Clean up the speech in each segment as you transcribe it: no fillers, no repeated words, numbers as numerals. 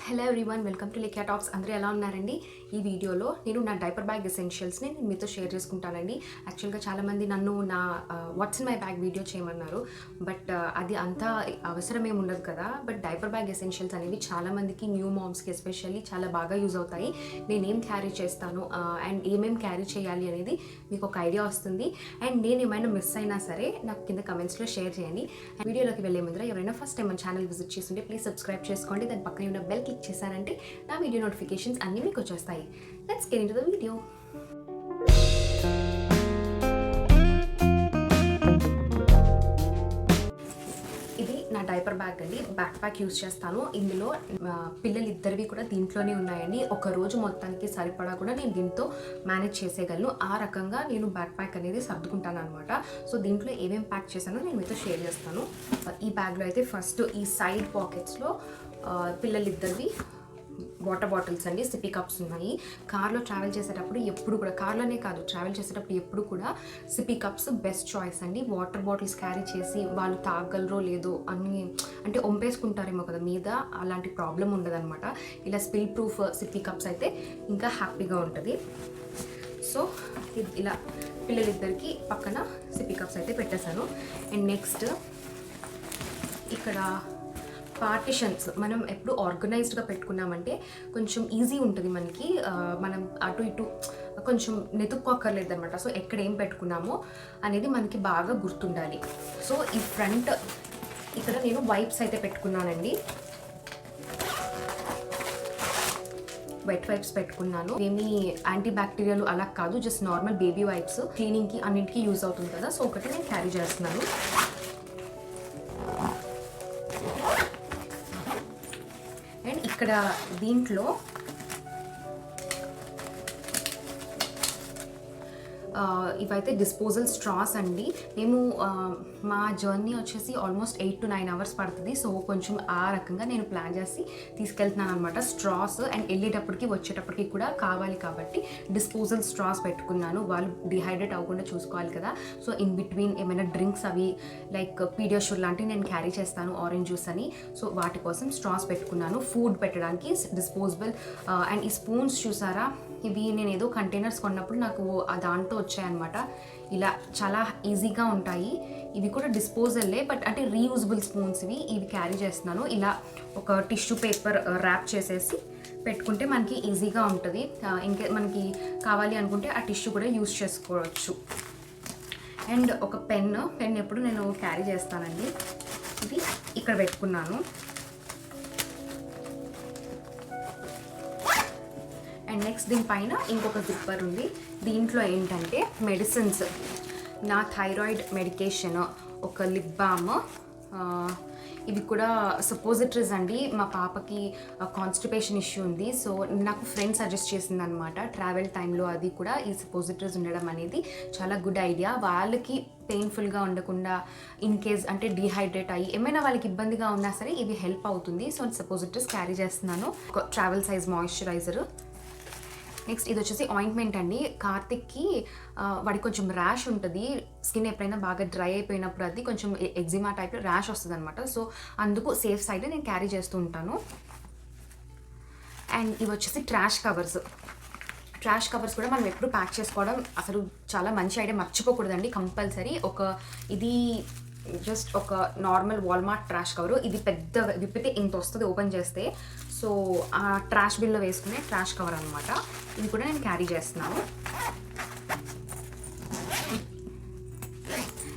Hello everyone, welcome to Lekhya talks. అందరూ ఎలా ఉన్నారండి? ఈ వీడియోలో నేను నా డైపర్ బ్యాగ్ ఎసెన్షియల్స్ని నేను మీతో షేర్ చేసుకుంటానండి. యాక్చువల్గా చాలామంది నన్ను నా what's in my bag video చేయమన్నారు, బట్ అది అంత అవసరం ఏమి ఉండదు కదా. బట్ డైపర్ బ్యాగ్ ఎసెన్షియల్స్ అనేవి చాలామందికి, న్యూ మామ్స్కి ఎస్పెషల్లీ చాలా బాగా యూజ్ అవుతాయి. నేనేం క్యారీ చేస్తాను అండ్ ఏమేం క్యారీ చేయాలి అనేది మీకు ఒక ఐడియా వస్తుంది. అండ్ నేను ఏమైనా మిస్ అయినా సరే నాకు కింద కమెంట్స్లో షేర్ చేయండి. వీడియోలోకి వెళ్ళే ముందర ఎవరైనా ఫస్ట్ టైం మన ఛానల్ విజిట్ చేస్తుంటే ప్లీజ్ సబ్స్క్రైబ్ చేసుకోండి. దాని పక్కనే ఉన్న బెల్ క్లిక్ చేశారంటే నా వీడియో నోటిఫికేషన్స్ అన్నీ మీకు వచ్చేస్తాయి. Let's get into the video. ఇది నా డైపర్ బ్యాగ్ అండి. బ్యాక్ ప్యాక్ యూజ్ చేస్తాను. ఇందులో పిల్లలు ఇద్దరివి కూడా దీంట్లోనే ఉన్నాయండి. ఒక రోజు మొత్తానికి సరిపడా కూడా నేను దీంతో మేనేజ్ చేసేయగలను. ఆ రకంగా నేను బ్యాక్ ప్యాక్ అనేది సర్దుకుంటాను అనమాట. సో దీంట్లో ఏమేమి ప్యాక్ చేశానో నేను మీతో షేర్ చేస్తాను. ఈ బ్యాగ్లో అయితే ఫస్ట్ ఈ సైడ్ పాకెట్స్లో పిల్లలిద్దరివి వాటర్ బాటిల్స్ అండి, సిపీ కప్స్ ఉన్నాయి. కార్లో ట్రావెల్ చేసేటప్పుడు ఎప్పుడు కూడా, కార్లోనే కాదు ట్రావెల్ చేసేటప్పుడు ఎప్పుడు కూడా సిపీ కప్స్ బెస్ట్ చాయిస్ అండి. వాటర్ బాటిల్స్ క్యారీ చేసి వాళ్ళు తాగలరో లేదో అని అంటే ఒంపేసుకుంటారేమో కదా మీద, అలాంటి ప్రాబ్లం ఉండదన్నమాట. ఇలా స్పిల్ ప్రూఫ్ సిపీ కప్స్ అయితే ఇంకా హ్యాపీగా ఉంటుంది. సో ఇలా పిల్లలిద్దరికి పక్కన సిపీ కప్స్ అయితే పెట్టేశాను. అండ్ నెక్స్ట్ ఇక్కడ పార్టిషన్స్ మనం ఎప్పుడు ఆర్గనైజ్డ్గా పెట్టుకున్నామంటే కొంచెం ఈజీ ఉంటుంది మనకి. మనం అటు ఇటు కొంచెం నెతుక్కోక్కర్లేదు అనమాట. సో ఎక్కడ ఏం పెట్టుకున్నామో అనేది మనకి బాగా గుర్తుండాలి. సో ఈ ఫ్రంట్ ఇక్కడ నేను వైప్స్ అయితే పెట్టుకున్నానండి. వెట్ వైప్స్ పెట్టుకున్నాను. ఏమి యాంటీ బ్యాక్టీరియల్ అలా కాదు, జస్ట్ నార్మల్ బేబీ వైప్స్. క్లీనింగ్కి అన్నింటికి యూజ్ అవుతుంది కదా. సో ఒకటి నేను క్యారీ చేస్తున్నాను. అండ్ ఇక్కడ దీంట్లో ఇవైతే డిస్పోజల్ స్ట్రాస్ అండి. మేము మా జర్నీ వచ్చేసి ఆల్మోస్ట్ 8 to 9 hours పడుతుంది. సో కొంచెం ఆ రకంగా నేను ప్లాన్ చేసి తీసుకెళ్తున్నాను అనమాట. స్ట్రాస్ అండ్ వెళ్ళేటప్పటికి వచ్చేటప్పటికి కూడా కావాలి కాబట్టి డిస్పోజల్ స్ట్రాస్ పెట్టుకున్నాను. వాళ్ళు డిహైడ్రేట్ అవ్వకుండా చూసుకోవాలి కదా. సో ఇన్ బిట్వీన్ ఏమైనా డ్రింక్స్ అవి లైక్ పీడియాష్యూర్ లాంటివి నేను క్యారీ చేస్తాను, ఆరెంజ్ జ్యూస్ అని. సో వాటి కోసం స్ట్రాస్ పెట్టుకున్నాను. ఫుడ్ పెట్టడానికి డిస్పోజబుల్. అండ్ ఈ స్పూన్స్ చూసారా, ఇవి నేను ఏదో కంటైనర్స్ కొన్నప్పుడు నాకు దాంట్లో వచ్చాయన్నమాట. ఇలా చాలా ఈజీగా ఉంటాయి. ఇవి కూడా డిస్పోజల్లే, బట్ అంటే రీయూజబుల్ స్పూన్స్ ఇవి క్యారీ చేస్తున్నాను. ఇలా ఒక టిష్యూ పేపర్ ర్యాప్ చేసేసి పెట్టుకుంటే మనకి ఈజీగా ఉంటుంది. ఇంకే మనకి కావాలి అనుకుంటే ఆ టిష్యూ కూడా యూజ్ చేసుకోవచ్చు. అండ్ ఒక పెన్ ఎప్పుడు నేను క్యారీ చేస్తానండి. ఇది ఇక్కడ పెట్టుకున్నాను. అండ్ నెక్స్ట్ దీనిపైన ఇంకొక జిప్పర్ ఉంది. దీంట్లో ఏంటంటే మెడిసిన్స్, నా థైరాయిడ్ మెడికేషన్, ఒక లిప్ బామ్, ఇవి కూడా సపోజిటరీస్ అండి. మా పాపకి కాన్స్టిపేషన్ ఇష్యూ ఉంది. సో నాకు ఫ్రెండ్ సజెస్ట్ చేసింది అనమాట. ట్రావెల్ టైంలో అది కూడా ఈ సపోజిటరీస్ ఉండడం అనేది చాలా గుడ్ ఐడియా. వాళ్ళకి పెయిన్ఫుల్గా ఉండకుండా, ఇన్ కేస్ అంటే డీహైడ్రేట్ అయ్యి ఏమైనా వాళ్ళకి ఇబ్బందిగా ఉన్నా సరే ఇవి హెల్ప్ అవుతుంది. సో సపోజిటరీస్ క్యారీ చేస్తున్నాను. Travel size moisturiser. నెక్స్ట్ ఇది వచ్చేసి ఆయింట్మెంట్ అండి. కార్తిక్కి వాడికి కొంచెం ర్యాష్ ఉంటుంది. స్కిన్ ఎప్పుడైనా బాగా డ్రై అయిపోయినప్పుడు అది కొంచెం ఎగ్జిమా టైప్ ర్యాష్ వస్తుంది అనమాట. సో అందుకు సేఫ్ సైడ్ నేను క్యారీ చేస్తూ ఉంటాను. అండ్ ఇవి వచ్చేసి ట్రాష్ కవర్స్ కూడా మనం ఎప్పుడు ప్యాక్ చేసుకోవడం అసలు చాలా మంచి ఐడియా, మర్చిపోకూడదండి కంపల్సరీ. ఇది జస్ట్ ఒక నార్మల్ వాల్మార్ట్ ట్రాష్ కవరు. ఇది పెద్ద విప్పితే ఇంత వస్తుంది ఓపెన్ చేస్తే. సో ఆ ట్రాష్ బిన్లో వేసుకునే ట్రాష్ కవర్ అనమాట. ఇది కూడా నేను క్యారీ చేస్తున్నాను.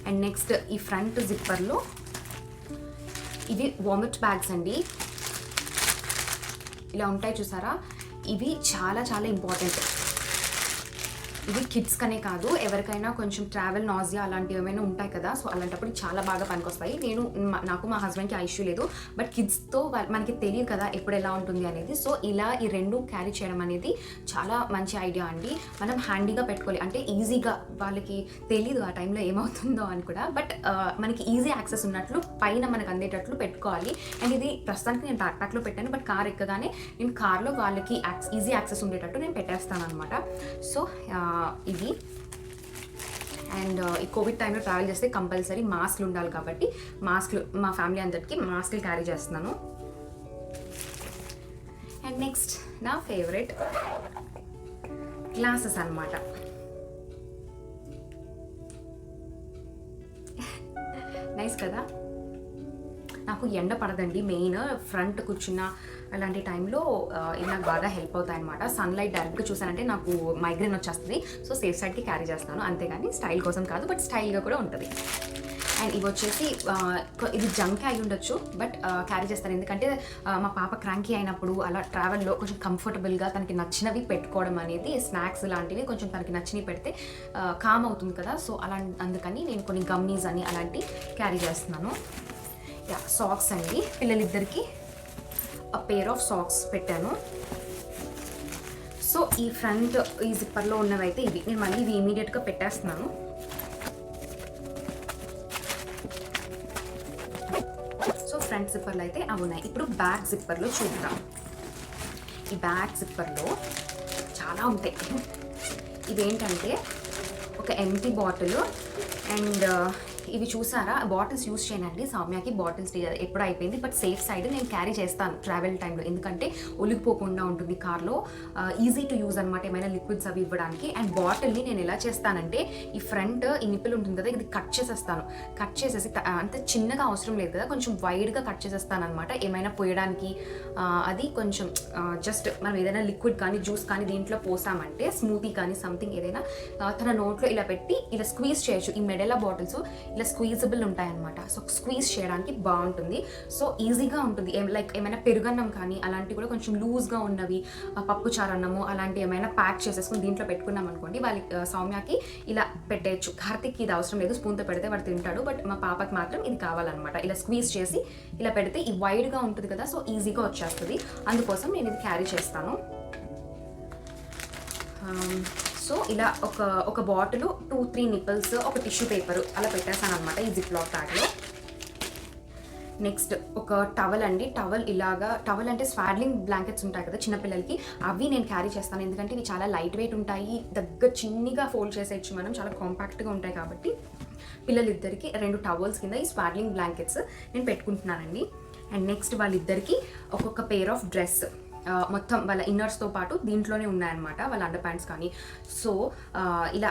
అండ్ నెక్స్ట్ ఈ ఫ్రంట్ జిప్పర్లో ఇవి వామిట్ బ్యాగ్స్ అండి. ఇలా ఉంటాయి చూసారా, ఇవి చాలా చాలా ఇంపార్టెంట్. ఇవి కిడ్స్కనే కాదు, ఎవరికైనా కొంచెం ట్రావెల్ నాజియా అలాంటివి ఏమైనా ఉంటాయి కదా. సో అలాంటప్పుడు చాలా బాగా పనికొస్తాయి. నాకు మా హస్బెండ్కి ఆ ఇష్యూ లేదు, బట్ కిడ్స్తో మనకి తెలియదు కదా ఎప్పుడు ఎలా ఉంటుంది అనేది. సో ఇలా ఈ రెండు క్యారీ చేయడం అనేది చాలా మంచి ఐడియా అండి. మనం హ్యాండీగా పెట్టుకోవాలి, అంటే ఈజీగా, వాళ్ళకి తెలీదు ఆ టైంలో ఏమవుతుందో అని కూడా, బట్ మనకి ఈజీ యాక్సెస్ ఉన్నట్లు పైన మనకు అందేటట్లు పెట్టుకోవాలి. అండ్ ఇది ప్రస్తుతానికి నేను బ్యాక్ ప్యాక్లో పెట్టాను, బట్ కార్ ఎక్కగానే నేను కార్లో వాళ్ళకి ఈజీ యాక్సెస్ ఉండేటట్టు నేను పెట్టేస్తాను అనమాట. సో ఇవి. అండ్ ఈ కోవిడ్ టైంలో ట్రావెల్ చేస్తే కంపల్సరీ మాస్క్లు ఉండాలి కాబట్టి మా ఫ్యామిలీ అందరికీ మాస్క్లు క్యారీ చేస్తున్నాను. అండ్ నెక్స్ట్ నా ఫేవరెట్ గ్లాసెస్ అన్నమాట. నైస్ కదా. నాకు ఎండ పడదండి, మెయిన్ ఫ్రంట్ కూర్చున్న అలాంటి టైంలో ఇవి నాకు బాగా హెల్ప్ అవుతాయి అనమాట. సన్లైట్ డైరెక్ట్గా చూసానంటే నాకు మైగ్రేన్ వచ్చేస్తుంది. సో సేఫ్ సైడ్కి క్యారీ చేస్తాను, అంతేగాని స్టైల్ కోసం కాదు, బట్ స్టైల్గా కూడా ఉంటుంది. అండ్ ఇవి వచ్చేసి ఇది జంక్ అయి ఉండొచ్చు, బట్ క్యారీ చేస్తాను ఎందుకంటే మా పాప క్రాంకీ అయినప్పుడు అలా ట్రావెల్లో కొంచెం కంఫర్టబుల్గా తనకి నచ్చినవి పెట్టుకోవడం అనేది, స్నాక్స్ లాంటివి కొంచెం తనకి నచ్చినవి పెడితే కామ్ అవుతుంది కదా. సో అందుకని నేను కొన్ని గమ్మీస్ అని అలాంటివి క్యారీ చేస్తున్నాను. సాక్స్ అండి, పిల్లలిద్దరికి పెయిర్ ఆఫ్ సాక్స్ పెట్టాను. సో ఈ ఫ్రంట్ ఈ జిప్పర్లో ఉన్నవి అయితే ఇవి, నేను మళ్ళీ ఇవి ఇమీడియట్గా పెట్టేస్తున్నాను. సో ఫ్రంట్ జిప్పర్లో అయితే అవి ఉన్నాయి. ఇప్పుడు బ్యాక్ జిప్పర్లో చూద్దాం. ఈ బ్యాక్ జిప్పర్లో చాలా ఉంటాయి. ఇవేంటంటే ఒక ఎంటీ బాటిల్, అండ్ ఇవి చూసారా, బాటిల్స్ యూస్ చేయనండి, సౌమ్యకి బాటిల్స్ ఎప్పుడు అయిపోయింది. బట్ సేఫ్ సైడ్ నేను క్యారీ చేస్తాను ట్రావెల్ టైంలో, ఎందుకంటే ఒలిగిపోకుండా ఉంటుంది కార్లో. ఈజీ టు యూజ్ అనమాట, ఏమైనా లిక్విడ్స్ అవి ఇవ్వడానికి. అండ్ బాటిల్ని నేను ఎలా చేస్తానంటే, ఈ ఫ్రంట్ ఈ నిప్పులు ఉంటుంది కదా, ఇది కట్ చేసేస్తాను. కట్ చేసేసి అంత చిన్నగా అవసరం లేదు కదా, కొంచెం వైడ్గా కట్ చేసేస్తాను అనమాట. ఏమైనా పోయడానికి అది కొంచెం జస్ట్ మనం ఏదైనా లిక్విడ్ కానీ జ్యూస్ కానీ దీంట్లో పోసామంటే, స్మూతీ కానీ సంథింగ్ ఏదైనా తన నోట్లో ఇలా పెట్టి ఇలా స్క్వీజ్ చేయొచ్చు. ఈ మెడెలా బాటిల్స్ ఇలా స్క్వీజబుల్ ఉంటాయన్నమాట. సో స్క్వీజ్ చేయడానికి బాగుంటుంది. సో ఈజీగా ఉంటుంది. లైక్ ఏమైనా పెరుగన్నం కానీ అలాంటివి కూడా కొంచెం లూజ్గా ఉన్నవి, పప్పు చారన్నము అలాంటివి ఏమైనా ప్యాక్ చేసేసుకుని దీంట్లో పెట్టుకున్నాం అనుకోండి, వాళ్ళకి సౌమ్యకి ఇలా పెట్టేయచ్చు. కార్తిక్కి ఇది అవసరం లేదు, స్పూన్తో పెడితే వాడు తింటాడు, బట్ మా పాపకి మాత్రం ఇది కావాలన్నమాట. ఇలా స్క్వీజ్ చేసి ఇలా పెడితే ఈ వైడ్గా ఉంటుంది కదా, సో ఈజీగా వచ్చేస్తుంది. అందుకోసం నేను ఇది క్యారీ చేస్తాను. సో ఇలా ఒక బాటిల్, 2-3 నిప్పల్స్, ఒక టిష్యూ పేపర్ అలా పెట్టేస్తాను అనమాట ఈ జిప్ లాక్ బ్యాగ్లో. నెక్స్ట్ ఒక టవల్ అండి. టవల్ అంటే స్వాడ్లింగ్ బ్లాంకెట్స్ ఉంటాయి కదా చిన్నపిల్లలకి, అవి నేను క్యారీ చేస్తాను. ఎందుకంటే ఇవి చాలా లైట్ వెయిట్ ఉంటాయి, చిన్నగా ఫోల్డ్ చేసేయచ్చు మనం, చాలా కాంపాక్ట్గా ఉంటాయి కాబట్టి పిల్లలిద్దరికి 2 టవల్స్ కింద ఈ స్వాడ్లింగ్ బ్లాంకెట్స్ నేను పెట్టుకుంటున్నానండి. అండ్ నెక్స్ట్ వాళ్ళిద్దరికి ఒక్కొక్క పెయిర్ ఆఫ్ డ్రెస్, మొత్తం వాళ్ళ ఇన్నర్స్తో పాటు దీంట్లోనే ఉన్నాయన్నమాట, వాళ్ళ అండర్ ప్యాంట్స్ కానీ. సో ఇలా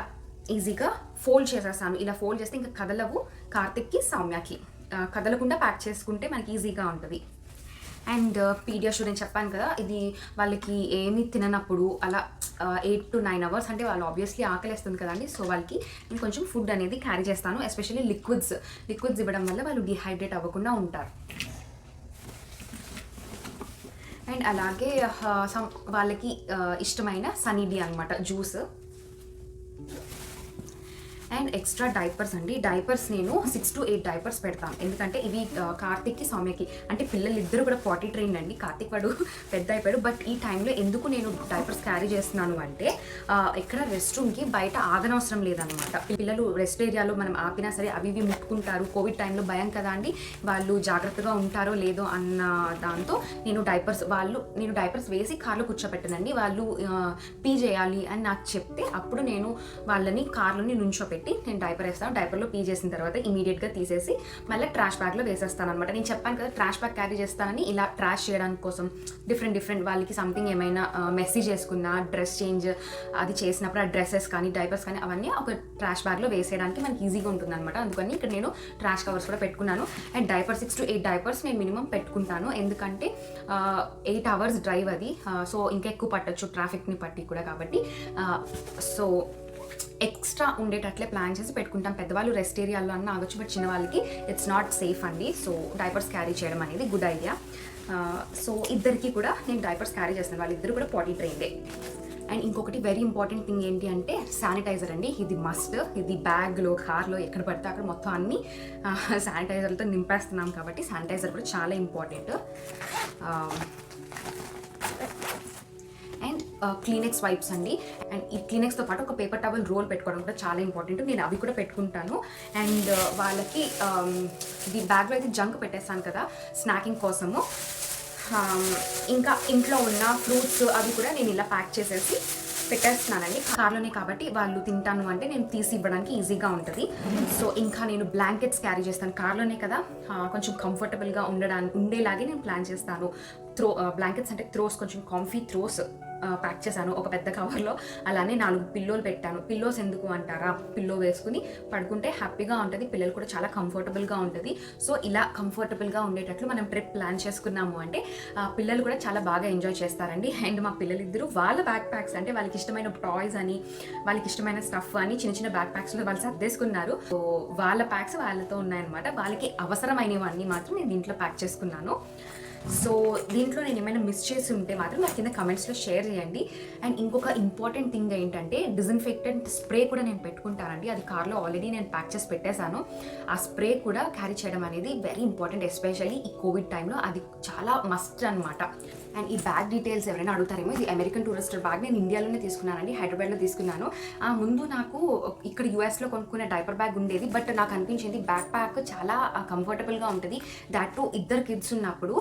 ఈజీగా ఫోల్డ్ చేసేస్తాను. ఇలా ఫోల్డ్ చేస్తే ఇంకా కదలవు, కార్తిక్కి సౌమ్యకి కదలకుండా ప్యాక్ చేసుకుంటే మనకి ఈజీగా ఉంటుంది. అండ్ పీడియాష్యూర్ నేను చెప్పాను కదా, ఇది వాళ్ళకి ఏమీ తిననప్పుడు అలా 8 to 9 hours అంటే వాళ్ళు ఆబ్వియస్లీ ఆకలిస్తుంది కదండి. సో వాళ్ళకి నేను కొంచెం ఫుడ్ అనేది క్యారీ చేస్తాను, ఎస్పెషల్లీ లిక్విడ్స్ ఇవ్వడం వల్ల వాళ్ళు డిహైడ్రేట్ అవ్వకుండా ఉంటారు. అండ్ అలాగే వాళ్ళకి ఇష్టమైన సనీడీ అనమాట జ్యూస్. అండ్ ఎక్స్ట్రా డైపర్స్ అండి. డైపర్స్ నేను 6 to 8 డైపర్స్ పెడతాను, ఎందుకంటే ఇవి కార్తిక్కి సౌమ్యకి, అంటే పిల్లలిద్దరూ కూడా పాటీ ట్రైన్ అండి. కార్తిక్ వాడు పెద్ద అయిపోయాడు, బట్ ఈ టైంలో ఎందుకు నేను డైపర్స్ క్యారీ చేస్తున్నాను అంటే, ఇక్కడ రెస్ట్ రూమ్కి బయట ఆగనవసరం లేదనమాట. పిల్లలు రెస్ట్ ఏరియాలో మనం ఆపినా సరే అవి ముట్టుకుంటారు. కోవిడ్ టైంలో భయం కదా అండి, వాళ్ళు జాగ్రత్తగా ఉంటారో లేదో అన్న దాంతో నేను డైపర్స్ వేసి కార్లో కూర్చోపెట్టానండి. వాళ్ళు పీ చేయాలి అని నాకు చెప్తే అప్పుడు నేను వాళ్ళని కార్లోని నుంచోపెట్టి నేను డైపర్ వేస్తాను. డైపర్లో పీ చేసిన తర్వాత ఇమీడియట్గా తీసేసి మళ్ళీ ట్రాష్ బ్యాగ్లో వేసేస్తాను అనమాట. నేను చెప్పాను కదా ట్రాష్ బ్యాగ్ క్యారీ చేస్తానని, ఇలా ట్రాష్ చేయడానికి కోసం డిఫరెంట్ వాళ్ళకి సంథింగ్ ఏమైనా మెసేజ్ చేసుకున్నా, డ్రెస్ చేంజ్ అది చేసినప్పుడు ఆ డ్రెస్సెస్ కానీ డైపర్స్ కానీ అవన్నీ ఒక ట్రాష్ బ్యాగ్లో వేసేయడానికి మనకి ఈజీగా ఉంటుంది అనమాట. అందుకని ఇక్కడ నేను ట్రాష్ కవర్స్ కూడా పెట్టుకున్నాను. అండ్ డైపర్ 6 to 8 డైపర్స్ నేను మినిమం పెట్టుకుంటాను, ఎందుకంటే 8 hours డ్రైవ్ అది. సో ఇంకా ఎక్కువ పట్టచ్చు ట్రాఫిక్ని పట్టి కూడా, కాబట్టి సో ఎక్స్ట్రా ఉండేటట్లే ప్లాన్ చేసి పెట్టుకుంటాం. పెద్దవాళ్ళు రెస్ట్ ఏరియాలో అన్న ఆగొచ్చు, బట్ చిన్న వాళ్ళకి ఇట్స్ నాట్ సేఫ్ అండి. సో డైపర్స్ క్యారీ చేయడం అనేది గుడ్ ఐడియా. సో ఇద్దరికి కూడా నేను డైపర్స్ క్యారీ చేస్తాను, వాళ్ళిద్దరు కూడా పాటీ ట్రైన్డే. అండ్ ఇంకొకటి వెరీ ఇంపార్టెంట్ థింగ్ ఏంటి అంటే శానిటైజర్ అండి. ఇది మస్ట్, ఇది బ్యాగ్లో, కార్లో ఎక్కడ పడితే అక్కడ మొత్తం అన్ని శానిటైజర్లతో నింపేస్తున్నాం కాబట్టి శానిటైజర్ కూడా చాలా ఇంపార్టెంట్. అండ్ క్లీనెక్స్ వైప్స్ అండి. అండ్ ఈ క్లీనెక్స్తో పాటు ఒక పేపర్ టవల్ రోల్ పెట్టుకోవడం కూడా చాలా ఇంపార్టెంట్, నేను అవి కూడా పెట్టుకుంటాను. అండ్ వాళ్ళకి ఇది బ్యాగ్లో అయితే జంక్ పెట్టేస్తాను కదా స్నాకింగ్ కోసము, ఇంకా ఇంట్లో ఉన్న ఫ్రూట్స్ అవి కూడా నేను ఇలా ప్యాక్ చేసేసి పెట్టేస్తున్నానండి. కార్లోనే కాబట్టి వాళ్ళు తింటాను అంటే నేను తీసి ఇవ్వడానికి ఈజీగా ఉంటుంది. సో ఇంకా నేను బ్లాంకెట్స్ క్యారీ చేస్తాను, కార్లోనే కదా కొంచెం కంఫర్టబుల్గా ఉండేలాగే నేను ప్లాన్ చేస్తాను. బ్లాంకెట్స్ అంటే త్రోస్, కొంచెం కాంఫీ త్రోస్ ప్యాక్ చేశాను ఒక పెద్ద కవర్లో. అలానే 4 పిల్లోలు పెట్టాను. పిల్లోస్ ఎందుకు అంటారా, పిల్లో వేసుకుని పడుకుంటే హ్యాపీగా ఉంటుంది, పిల్లలు కూడా చాలా కంఫర్టబుల్గా ఉంటుంది. సో ఇలా కంఫర్టబుల్గా ఉండేటట్లు మనం ట్రిప్ ప్లాన్ చేసుకున్నాము అంటే పిల్లలు కూడా చాలా బాగా ఎంజాయ్ చేస్తారండి. అండ్ మా పిల్లలిద్దరూ వాళ్ళ బ్యాక్ ప్యాక్స్ అంటే వాళ్ళకి ఇష్టమైన టాయ్స్ అని, వాళ్ళకి ఇష్టమైన స్టఫ్ అని చిన్న చిన్న బ్యాక్ ప్యాక్స్లో వాళ్ళు సర్దేసుకున్నారు. సో వాళ్ళ ప్యాక్స్ వాళ్ళతో ఉన్నాయన్నమాట. వాళ్ళకి అవసరమైనవన్నీ మాత్రం నేను దీంట్లో ప్యాక్ చేసుకున్నాను. సో దీంట్లో నేను ఏమైనా మిస్ చేసి ఉంటే మాత్రం నాకు కింద కమెంట్స్లో షేర్ చేయండి. అండ్ ఇంకొక ఇంపార్టెంట్ థింగ్ ఏంటంటే డిజిన్ఫెక్టెంట్ స్ప్రే కూడా నేను పెట్టుకుంటానండి. అది కార్లో ఆల్రెడీ నేను ప్యాక్ చేసి పెట్టేశాను. ఆ స్ప్రే కూడా క్యారీ చేయడం అనేది వెరీ ఇంపార్టెంట్, ఎస్పెషల్లీ ఈ కోవిడ్ టైంలో అది చాలా మస్ట్ అనమాట. అండ్ ఈ బ్యాగ్ డీటెయిల్స్ ఎవరైనా అడుగుతారేమో, ఇది అమెరికన్ టూరిస్టర్ బ్యాగ్. నేను ఇండియాలోనే తీసుకున్నానండి, హైదరాబాద్లో తీసుకున్నాను. ముందు నాకు ఇక్కడ యూఎస్లో కొనుక్కునే డైపర్ బ్యాగ్ ఉండేది, బట్ నాకు అనిపించింది బ్యాక్ ప్యాక్ చాలా కంఫర్టబుల్గా ఉంటుంది. దాట్ టు 2 కిడ్స్ ఉన్నప్పుడు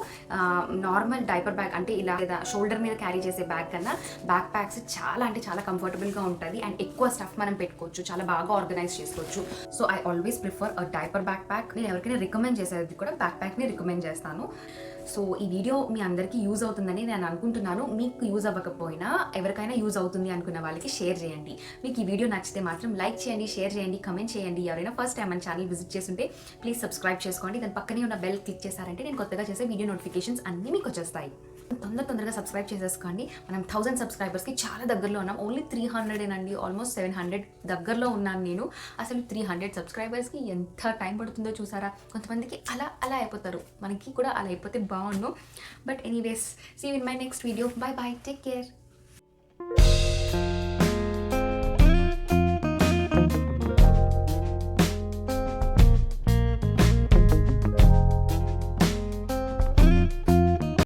నార్మల్ డైపర్ బ్యాగ్ అంటే ఇలా లేదా షోల్డర్ మీద క్యారీ చేసే బ్యాగ్ కన్నా బ్యాక్ ప్యాక్స్ చాలా అంటే చాలా కంఫర్టబుల్గా ఉంటుంది. అండ్ ఎక్కువ స్టఫ్ మనం పెట్టుకోవచ్చు, చాలా బాగా ఆర్గనైజ్ చేసుకోవచ్చు. So I always prefer a diaper back pack. నేను ఎవరికైనా రికమెండ్ చేసేది కూడా బ్యాక్ ప్యాక్ని రికమెండ్ చేస్తాను. సో ఈ వీడియో మీ అందరికీ యూజ్ అవుతుందని నేను అనుకుంటున్నాను. మీకు యూజ్ అవ్వకపోయినా ఎవరికైనా యూజ్ అవుతుంది అనుకున్న వాళ్ళకి షేర్ చేయండి. మీకు ఈ వీడియో నచ్చితే మాత్రం లైక్ చేయండి, షేర్ చేయండి, కమెంట్ చేయండి. ఎవరైనా ఫస్ట్ టైం మన ఛానల్ విజిట్ చేస్తుంటే ప్లీజ్ సబ్స్క్రైబ్ చేసుకోండి. దాని పక్కనే ఉన్న బెల్ క్లిక్ చేశారంటే నేను కొత్తగా చేసే వీడియో నోటిఫికేషన్స్ అన్నీ మీకు వచ్చేస్తాయి. తొందరగా సబ్స్క్రైబ్ చేసేసుకోండి. మనం 1000 సబ్స్క్రైబర్స్కి చాలా దగ్గరలో ఉన్నాం. ఓన్లీ 300 అండి, ఆల్మోస్ట్ 700 దగ్గరలో ఉన్నాను నేను. అసలు 300 సబ్స్క్రైబర్స్కి ఎంత టైం పడుతుందో చూసారా. కొంతమందికి అలా అయిపోతారు, మనకి కూడా అలా అయిపోతే బాగుండు. But anyways, see you in my next video. Bye bye, take care.